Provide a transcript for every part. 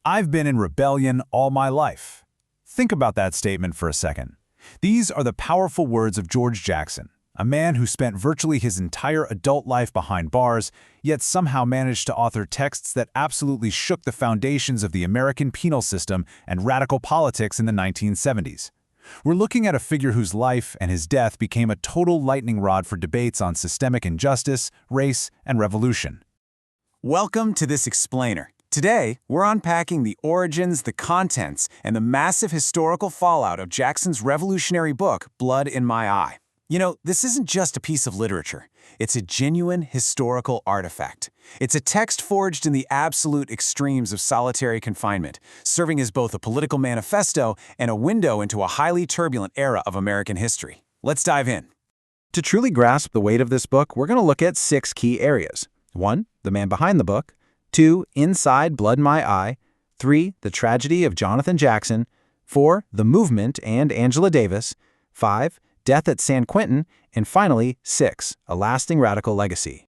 I've been in rebellion all my life. Think about that statement for a second. These are the powerful words of George Jackson, a man who spent virtually his entire adult life behind bars, yet somehow managed to author texts that absolutely shook the foundations of the American penal system and radical politics in the 1970s. We're looking at a figure whose life and his death became a total lightning rod for debates on systemic injustice, race, and revolution. Welcome to this explainer. Today, we're unpacking the origins, the contents, and the massive historical fallout of Jackson's revolutionary book, Blood in My Eye. You know, this isn't just a piece of literature. It's a genuine historical artifact. It's a text forged in the absolute extremes of solitary confinement, serving as both a political manifesto and a window into a highly turbulent era of American history. Let's dive in. To truly grasp the weight of this book, we're going to look at 6 key areas. 1. The man behind the book. 2. Inside Blood in My Eye. 3. The tragedy of Jonathan Jackson. 4. The movement and Angela Davis. 5. Death at San Quentin. And finally, 6. A lasting radical legacy.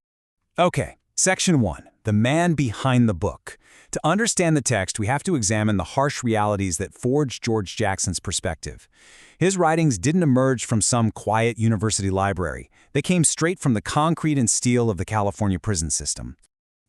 Okay, Section 1. The man behind the book. To understand the text, we have to examine the harsh realities that forged George Jackson's perspective. His writings didn't emerge from some quiet university library. They came straight from the concrete and steel of the California prison system.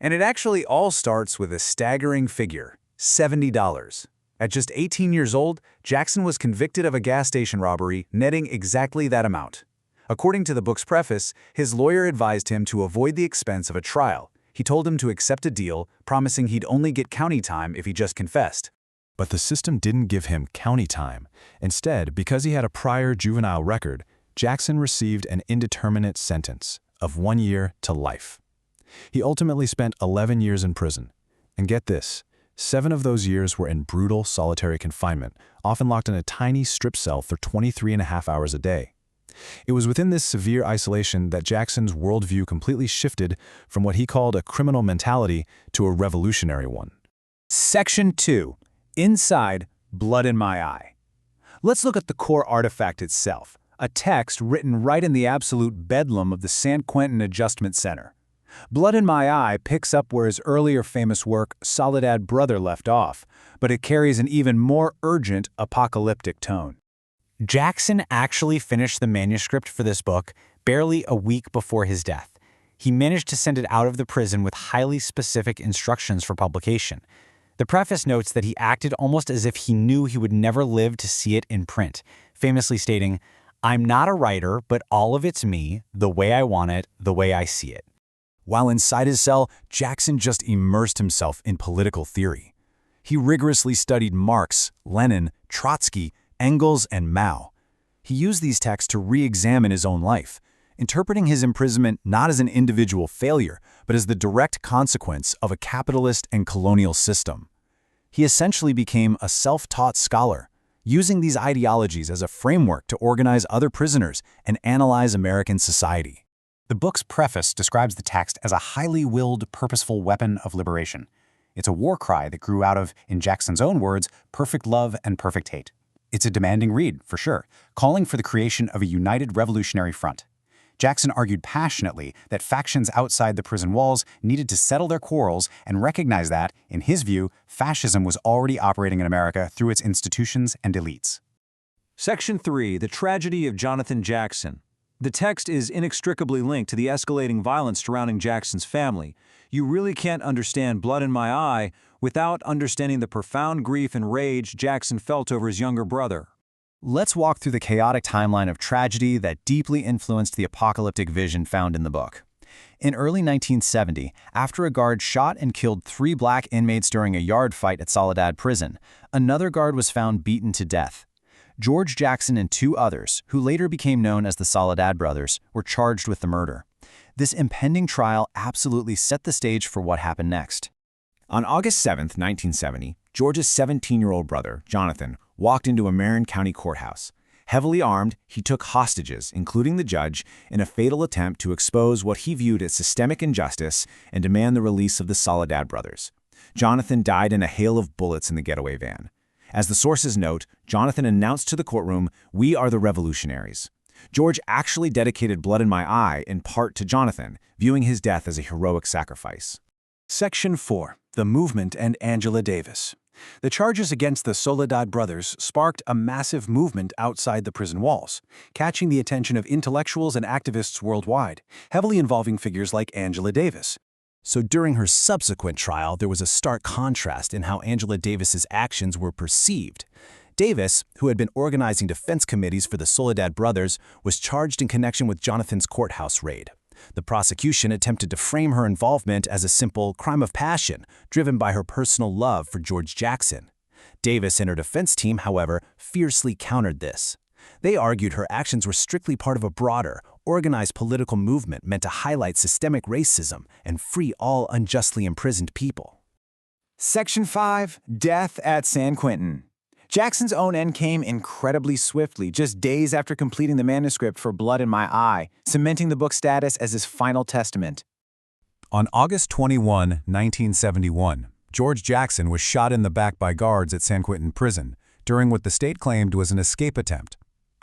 And it actually all starts with a staggering figure, $70. At just 18 years old, Jackson was convicted of a gas station robbery, netting exactly that amount. According to the book's preface, his lawyer advised him to avoid the expense of a trial. He told him to accept a deal, promising he'd only get county time if he just confessed. But the system didn't give him county time. Instead, because he had a prior juvenile record, Jackson received an indeterminate sentence of 1 year to life. He ultimately spent 11 years in prison. And get this, 7 of those years were in brutal solitary confinement, often locked in a tiny strip cell for 23.5 hours a day. It was within this severe isolation that Jackson's worldview completely shifted from what he called a criminal mentality to a revolutionary one. Section 2. Inside Blood in My Eye. Let's look at the core artifact itself, a text written right in the absolute bedlam of the San Quentin Adjustment Center. Blood in My Eye picks up where his earlier famous work, Soledad Brother, left off, but it carries an even more urgent, apocalyptic tone. Jackson actually finished the manuscript for this book barely a week before his death. He managed to send it out of the prison with highly specific instructions for publication. The preface notes that he acted almost as if he knew he would never live to see it in print, famously stating, "I'm not a writer, but all of it's me, the way I want it, the way I see it." While inside his cell, Jackson just immersed himself in political theory. He rigorously studied Marx, Lenin, Trotsky, Engels, and Mao. He used these texts to re-examine his own life, interpreting his imprisonment not as an individual failure, but as the direct consequence of a capitalist and colonial system. He essentially became a self-taught scholar, using these ideologies as a framework to organize other prisoners and analyze American society. The book's preface describes the text as a highly willed, purposeful weapon of liberation. It's a war cry that grew out of, in Jackson's own words, perfect love and perfect hate. It's a demanding read, for sure, calling for the creation of a united revolutionary front. Jackson argued passionately that factions outside the prison walls needed to settle their quarrels and recognize that, in his view, fascism was already operating in America through its institutions and elites. Section 3. The Tragedy of Jonathan Jackson. The text is inextricably linked to the escalating violence surrounding Jackson's family. You really can't understand Blood in My Eye without understanding the profound grief and rage Jackson felt over his younger brother. Let's walk through the chaotic timeline of tragedy that deeply influenced the apocalyptic vision found in the book. In early 1970, after a guard shot and killed 3 black inmates during a yard fight at Soledad Prison, another guard was found beaten to death. George Jackson and 2 others, who later became known as the Soledad Brothers, were charged with the murder. This impending trial absolutely set the stage for what happened next. On August 7, 1970, George's 17-year-old brother, Jonathan, walked into a Marin County courthouse. Heavily armed, he took hostages, including the judge, in a fatal attempt to expose what he viewed as systemic injustice and demand the release of the Soledad brothers. Jonathan died in a hail of bullets in the getaway van. As the sources note, Jonathan announced to the courtroom, "We are the revolutionaries." George actually dedicated Blood in My Eye in part to Jonathan, viewing his death as a heroic sacrifice. Section 4. The Movement and Angela Davis. The charges against the Soledad brothers sparked a massive movement outside the prison walls, catching the attention of intellectuals and activists worldwide, heavily involving figures like Angela Davis. So during her subsequent trial, there was a stark contrast in how Angela Davis's actions were perceived. Davis, who had been organizing defense committees for the Soledad brothers, was charged in connection with Jonathan's courthouse raid. The prosecution attempted to frame her involvement as a simple crime of passion, driven by her personal love for George Jackson. Davis and her defense team, however, fiercely countered this. They argued her actions were strictly part of a broader, organized political movement meant to highlight systemic racism and free all unjustly imprisoned people. Section 5. Death at San Quentin. Jackson's own end came incredibly swiftly, just days after completing the manuscript for Blood in My Eye, cementing the book's status as his final testament. On August 21, 1971, George Jackson was shot in the back by guards at San Quentin Prison during what the state claimed was an escape attempt.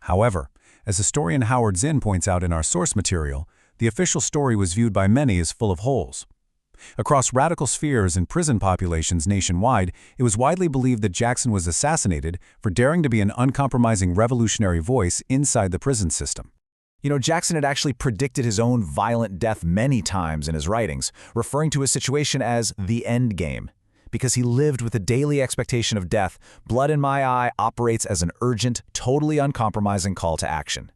However, as historian Howard Zinn points out in our source material, the official story was viewed by many as full of holes. Across radical spheres and prison populations nationwide, it was widely believed that Jackson was assassinated for daring to be an uncompromising revolutionary voice inside the prison system. Jackson had actually predicted his own violent death many times in his writings, referring to his situation as the end game. Because he lived with the daily expectation of death, Blood in My Eye operates as an urgent, totally uncompromising call to action.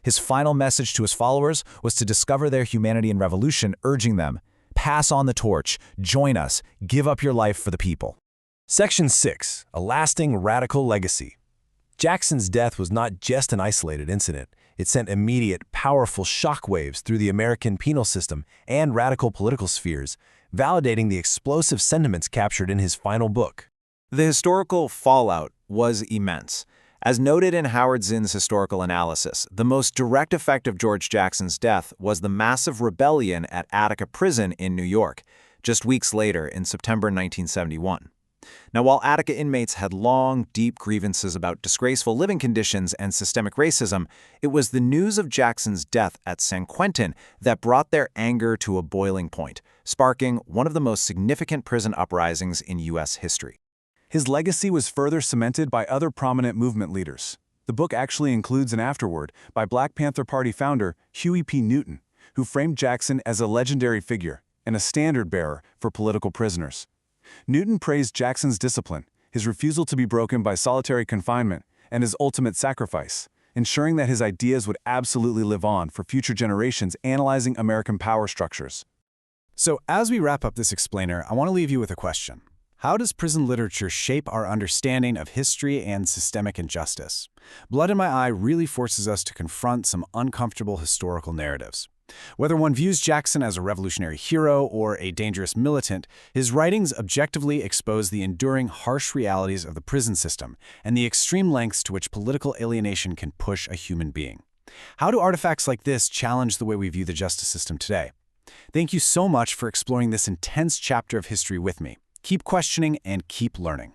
His final message to his followers was to discover their humanity in revolution, urging them, pass on the torch, join us, give up your life for the people. Section 6. A lasting radical legacy. Jackson's death was not just an isolated incident. It sent immediate, powerful shockwaves through the American penal system and radical political spheres, validating the explosive sentiments captured in his final book. The historical fallout was immense. As noted in Howard Zinn's historical analysis, the most direct effect of George Jackson's death was the massive rebellion at Attica Prison in New York, just weeks later in September 1971. Now, while Attica inmates had long, deep grievances about disgraceful living conditions and systemic racism, it was the news of Jackson's death at San Quentin that brought their anger to a boiling point, sparking one of the most significant prison uprisings in U.S. history. His legacy was further cemented by other prominent movement leaders. The book actually includes an afterword by Black Panther Party founder Huey P. Newton, who framed Jackson as a legendary figure and a standard-bearer for political prisoners. Newton praised Jackson's discipline, his refusal to be broken by solitary confinement, and his ultimate sacrifice, ensuring that his ideas would absolutely live on for future generations analyzing American power structures. So as we wrap up this explainer, I want to leave you with a question. How does prison literature shape our understanding of history and systemic injustice? Blood in My Eye really forces us to confront some uncomfortable historical narratives. Whether one views Jackson as a revolutionary hero or a dangerous militant, his writings objectively expose the enduring harsh realities of the prison system and the extreme lengths to which political alienation can push a human being. How do artifacts like this challenge the way we view the justice system today? Thank you so much for exploring this intense chapter of history with me. Keep questioning and keep learning.